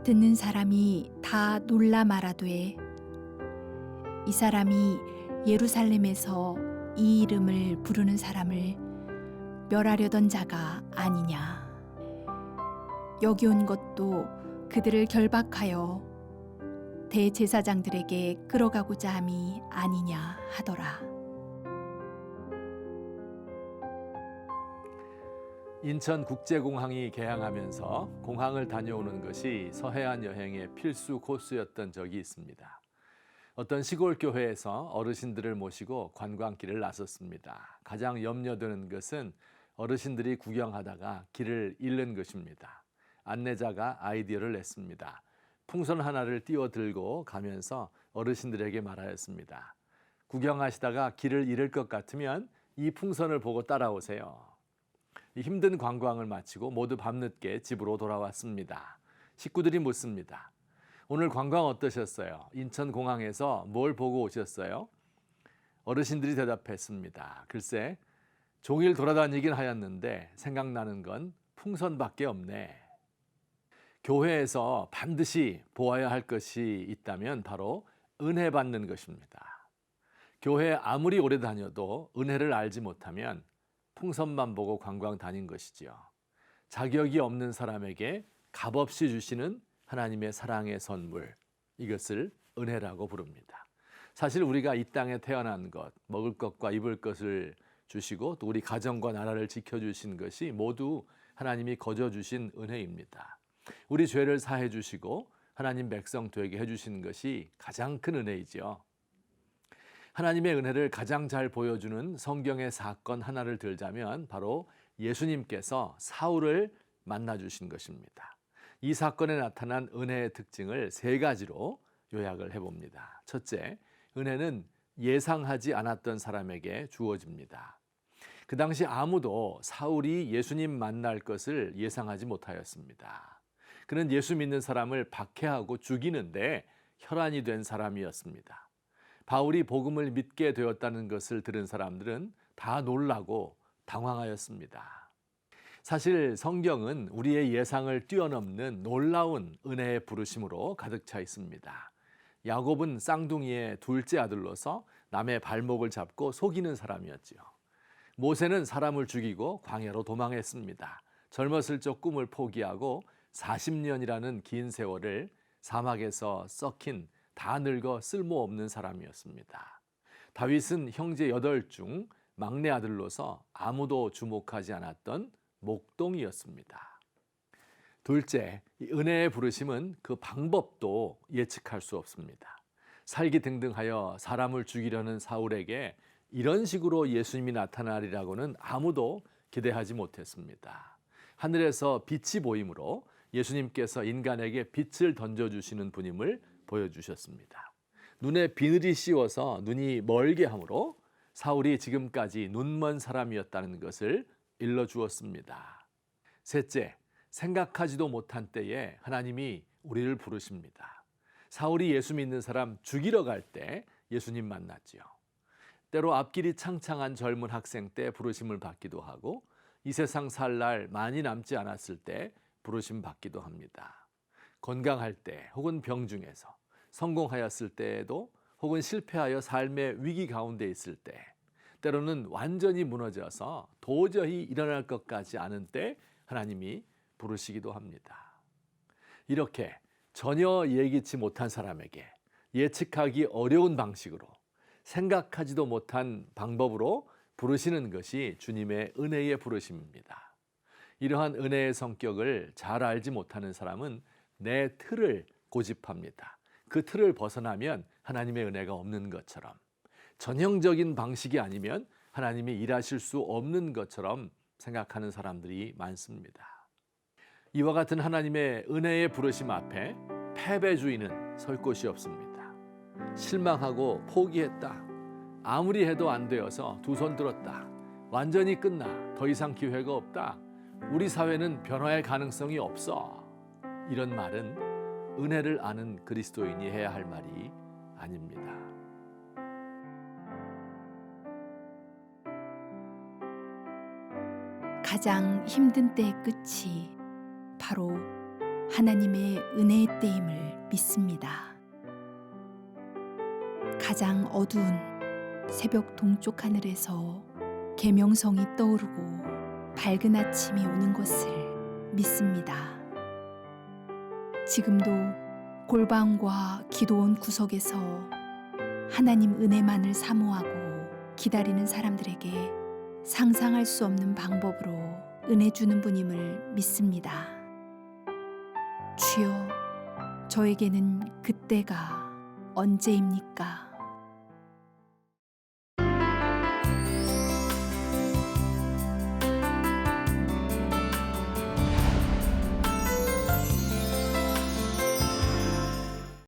듣는 사람이 다 놀라 말하되 이 사람이 예루살렘에서 이 이름을 부르는 사람을 멸하려던 자가 아니냐. 여기 온 것도 그들을 결박하여 대제사장들에게 끌어가고자 함이 아니냐 하더라. 인천국제공항이 개항하면서 공항을 다녀오는 것이 서해안 여행의 필수 코스였던 적이 있습니다. 어떤 시골 교회에서 어르신들을 모시고 관광길을 나섰습니다. 가장 염려되는 것은 어르신들이 구경하다가 길을 잃는 것입니다. 안내자가 아이디어를 냈습니다. 풍선 하나를 띄워 들고 가면서 어르신들에게 말하였습니다. 구경하시다가 길을 잃을 것 같으면 이 풍선을 보고 따라오세요. 힘든 관광을 마치고 모두 밤늦게 집으로 돌아왔습니다. 식구들이 묻습니다. 오늘 관광 어떠셨어요? 인천공항에서 뭘 보고 오셨어요? 어르신들이 대답했습니다. 글쎄, 종일 돌아다니긴 하였는데 생각나는 건 풍선밖에 없네. 교회에서 반드시 보아야 할 것이 있다면 바로 은혜 받는 것입니다. 교회에 아무리 오래 다녀도 은혜를 알지 못하면 풍선만 보고 관광 다닌 것이지요. 자격이 없는 사람에게 값없이 주시는 하나님의 사랑의 선물, 이것을 은혜라고 부릅니다. 사실 우리가 이 땅에 태어난 것, 먹을 것과 입을 것을 주시고 또 우리 가정과 나라를 지켜주신 것이 모두 하나님이 거저 주신 은혜입니다. 우리 죄를 사해 주시고 하나님 백성 되게 해주신 것이 가장 큰 은혜이죠. 하나님의 은혜를 가장 잘 보여주는 성경의 사건 하나를 들자면 바로 예수님께서 사울을 만나주신 것입니다. 이 사건에 나타난 은혜의 특징을 세 가지로 요약을 해봅니다. 첫째, 은혜는 예상하지 않았던 사람에게 주어집니다. 그 당시 아무도 사울이 예수님 만날 것을 예상하지 못하였습니다. 그는 예수 믿는 사람을 박해하고 죽이는데 혈안이 된 사람이었습니다. 바울이 복음을 믿게 되었다는 것을 들은 사람들은 다 놀라고 당황하였습니다. 사실 성경은 우리의 예상을 뛰어넘는 놀라운 은혜의 부르심으로 가득 차 있습니다. 야곱은 쌍둥이의 둘째 아들로서 남의 발목을 잡고 속이는 사람이었지요. 모세는 사람을 죽이고 광야로 도망했습니다. 젊었을 적 꿈을 포기하고 40년이라는 긴 세월을 사막에서 썩힌 다 늙어 쓸모없는 사람이었습니다. 다윗은 형제 8 중 막내 아들로서 아무도 주목하지 않았던 목동이었습니다. 둘째, 은혜의 부르심은 그 방법도 예측할 수 없습니다. 살기등등하여 사람을 죽이려는 사울에게 이런 식으로 예수님이 나타나리라고는 아무도 기대하지 못했습니다. 하늘에서 빛이 보이므로 예수님께서 인간에게 빛을 던져주시는 분임을 보여주셨습니다. 눈에 비늘이 씌워서 눈이 멀게 하므로 사울이 지금까지 눈먼 사람이었다는 것을 일러주었습니다. 셋째, 생각하지도 못한 때에 하나님이 우리를 부르십니다. 사울이 예수 믿는 사람 죽이러 갈 때 예수님 만났지요. 때로 앞길이 창창한 젊은 학생 때 부르심을 받기도 하고 이 세상 살 날 많이 남지 않았을 때 부르심 받기도 합니다. 건강할 때 혹은 병 중에서 성공하였을 때에도 혹은 실패하여 삶의 위기 가운데 있을 때 때로는 완전히 무너져서 도저히 일어날 것 같지 않은 때 하나님이 부르시기도 합니다. 이렇게 전혀 예기치 못한 사람에게 예측하기 어려운 방식으로 생각하지도 못한 방법으로 부르시는 것이 주님의 은혜의 부르심입니다. 이러한 은혜의 성격을 잘 알지 못하는 사람은 내 틀을 고집합니다. 그 틀을 벗어나면 하나님의 은혜가 없는 것처럼, 전형적인 방식이 아니면 하나님이 일하실 수 없는 것처럼 생각하는 사람들이 많습니다. 이와 같은 하나님의 은혜의 부르심 앞에 패배주의는 설 곳이 없습니다. 실망하고 포기했다. 아무리 해도 안 되어서 두 손 들었다. 완전히 끝나. 더 이상 기회가 없다. 우리 사회는 변화의 가능성이 없어. 이런 말은 은혜를 아는 그리스도인이 해야 할 말이 아닙니다. 가장 힘든 때의 끝이 바로 하나님의 은혜의 때임을 믿습니다. 가장 어두운 새벽 동쪽 하늘에서 계명성이 떠오르고 밝은 아침이 오는 것을 믿습니다. 지금도 골방과 기도원 구석에서 하나님 은혜만을 사모하고 기다리는 사람들에게 상상할 수 없는 방법으로 은혜 주는 분임을 믿습니다. 주여, 저에게는 그때가 언제입니까?